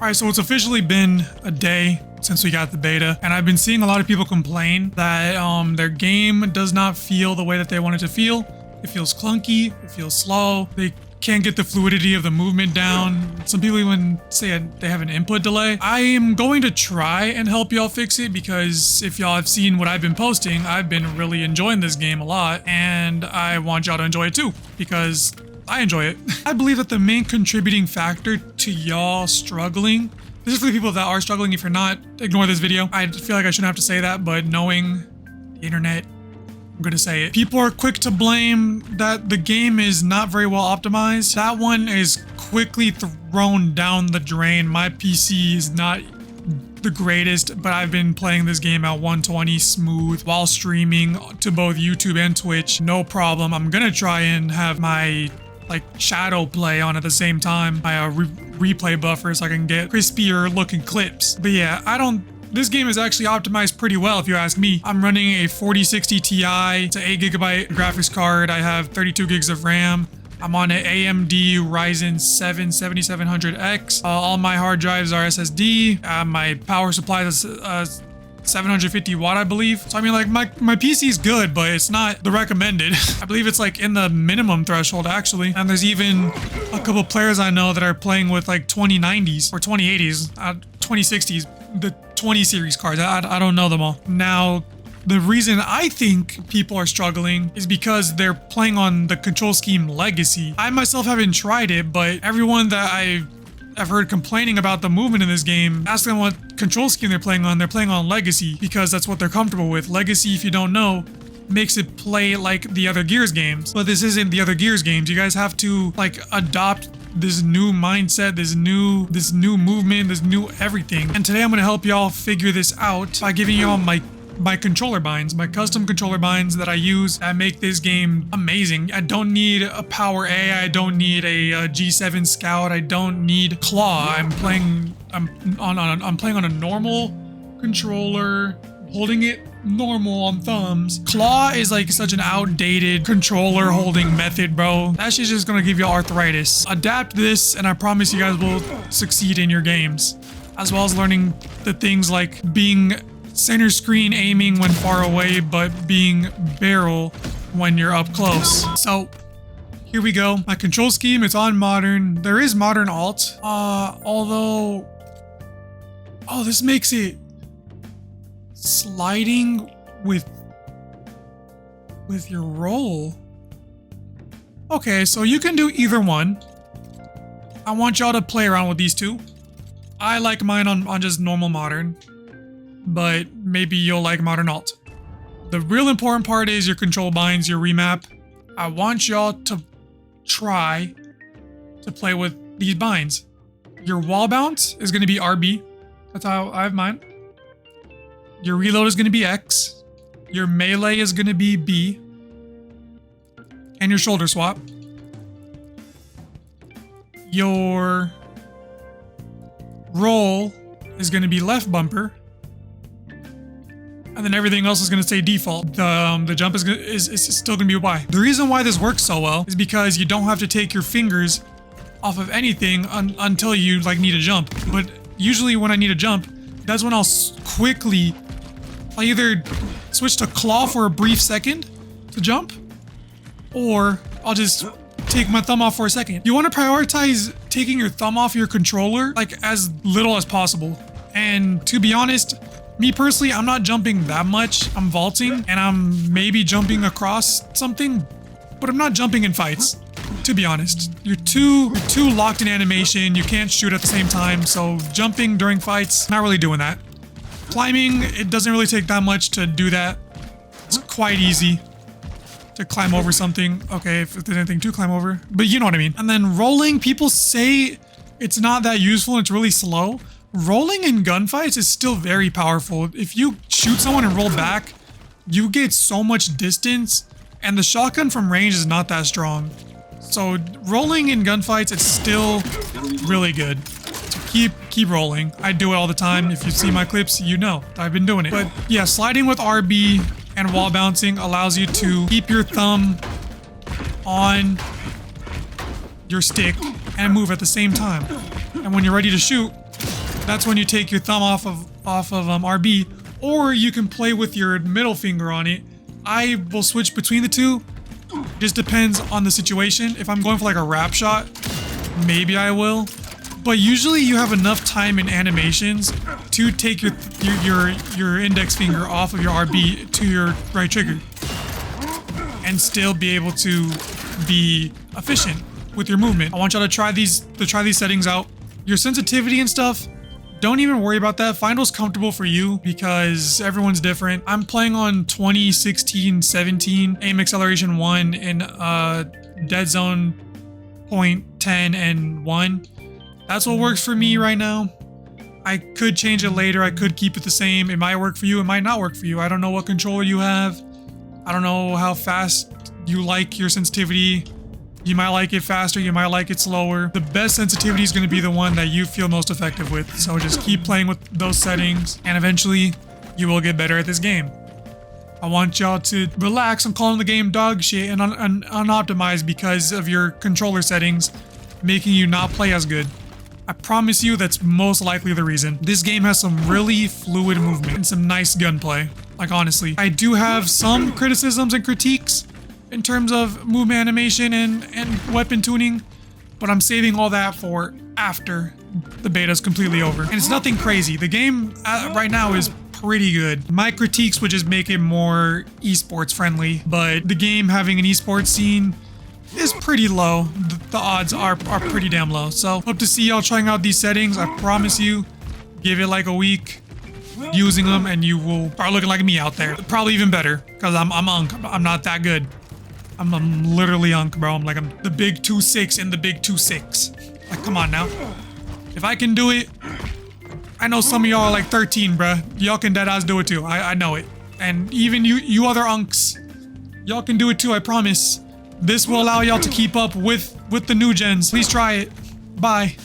All right, so it's officially been a day since we got the beta, and I've been seeing a lot of people complain that their game does not feel the way that they want it to feel. It feels clunky, it feels slow, they can't get the fluidity of the movement down. Some people even say they have an input delay. I am going to try and help y'all fix it because if y'all have seen what I've been posting, I've been really enjoying this game a lot, and I want y'all to enjoy it too because I enjoy it. I believe that the main contributing factor to y'all struggling, this is for the people that are struggling. If you're not, ignore this video. I feel like I shouldn't have to say that, but knowing the internet, I'm gonna say it. People are quick to blame that the game is not very well optimized. That one is quickly thrown down the drain. My PC is not the greatest, but I've been playing this game at 120 smooth while streaming to both YouTube and Twitch. No problem. I'm gonna try and have my shadow play on at the same time, my replay buffer, so I can get crispier looking clips. But yeah, this game is actually optimized pretty well if you ask me. I'm running a 4060 Ti. It's an 8GB graphics card. I have 32 gigs of RAM. I'm on an AMD Ryzen 7 7700X. All my hard drives are SSD. My power supply is 750 watt, I believe. So I mean, like, my PC is good, but it's not the recommended. I believe it's like in the minimum threshold actually. And there's even a couple players I know that are playing with like 2090s or 2080s, 2060s, the 20 series cards. I don't know them all. Now, the reason I think people are struggling is because they're playing on the control scheme Legacy. I myself haven't tried it, but everyone that I've heard complaining about the movement in this game, ask them what control scheme they're playing on Legacy, because that's what they're comfortable with. Legacy, if you don't know, makes it play like the other Gears games, but this isn't the other Gears games. You guys have to like adopt this new mindset, this new movement, this new everything. And today I'm gonna help y'all figure this out by giving y'all my controller binds, my custom controller binds that I use that make this game amazing. I don't need a Power A, I don't need a G7 Scout, I don't need Claw. I'm playing on a normal controller, holding it normal on thumbs. Claw is like such an outdated controller holding method, bro. That shit's just gonna give you arthritis. Adapt this and I promise you guys will succeed in your games, as well as learning the things like being center screen aiming when far away, but being barrel when you're up close. So here we go. My control scheme, it's on modern. There is modern alt, although, oh, this makes it sliding with your roll. Okay, so you can do either one. I want y'all to play around with these two. I like mine on just normal modern, but maybe you'll like modern alt. The real important part is your control binds, your remap. I want y'all to try to play with these binds. Your wall bounce is going to be RB. That's how I have mine. Your reload is going to be X. Your melee is going to be B. And your shoulder swap. Your roll is going to be left bumper. And then everything else is going to stay default. The jump is still going to be Y. The reason why this works so well is because you don't have to take your fingers off of anything until you like need a jump. But usually when I need a jump, that's when I'll either switch to claw for a brief second to jump, or I'll just take my thumb off for a second. You want to prioritize taking your thumb off your controller like as little as possible. And to be honest, me personally, I'm not jumping that much. I'm vaulting and I'm maybe jumping across something, but I'm not jumping in fights, to be honest. You're too locked in animation. You can't shoot at the same time. So jumping during fights, not really doing that. Climbing, it doesn't really take that much to do that. It's quite easy to climb over something. Okay, if there's anything to climb over, but you know what I mean. And then rolling, people say it's not that useful and it's really slow. Rolling in gunfights is still very powerful. If you shoot someone and roll back, you get so much distance, and the shotgun from range is not that strong. So rolling in gunfights, it's still really good. So keep rolling. I do it all the time. If you see my clips, you know I've been doing it. But yeah, sliding with RB and wall bouncing allows you to keep your thumb on your stick and move at the same time. And when you're ready to shoot, That's when you take your thumb off of RB, or you can play with your middle finger on it. I will switch between the two. Just depends on the situation. If I'm going for like a wrap shot, maybe I will. But usually you have enough time in animations to take your index finger off of your RB to your right trigger and still be able to be efficient with your movement. I want y'all to try these settings out. Your sensitivity and stuff, don't even worry about that. Find what's comfortable for you because everyone's different. I'm playing on 20, 16, 17, aim acceleration 1 and dead zone point 10 and 1. That's what works for me right now. I could change it later. I could keep it the same. It might work for you. It might not work for you. I don't know what controller you have. I don't know how fast you like your sensitivity. You might like it faster. You might like it slower. The best sensitivity is going to be the one that you feel most effective with. So just keep playing with those settings and eventually you will get better at this game. I want y'all to relax. I'm calling the game dog shit and unoptimized because of your controller settings making you not play as good. I promise you that's most likely the reason. This game has some really fluid movement and some nice gunplay. Like honestly, I do have some criticisms and critiques in terms of movement animation and weapon tuning, but I'm saving all that for after the beta's completely over. And it's nothing crazy. The game right now is pretty good. My critiques would just make it more esports friendly, but the game having an esports scene is pretty low. The odds are pretty damn low. So hope to see y'all trying out these settings. I promise you, give it like a week using them and you will start looking like me out there. Probably even better because I'm unk. I'm not that good. I'm literally unk, bro. I'm the big 2-6 and the big 2-6. Like, come on now. If I can do it, I know some of y'all are like 13, bruh. Y'all can deadass do it too. I know it. And even you other unks, y'all can do it too, I promise. This will allow y'all to keep up with the new gens. Please try it. Bye.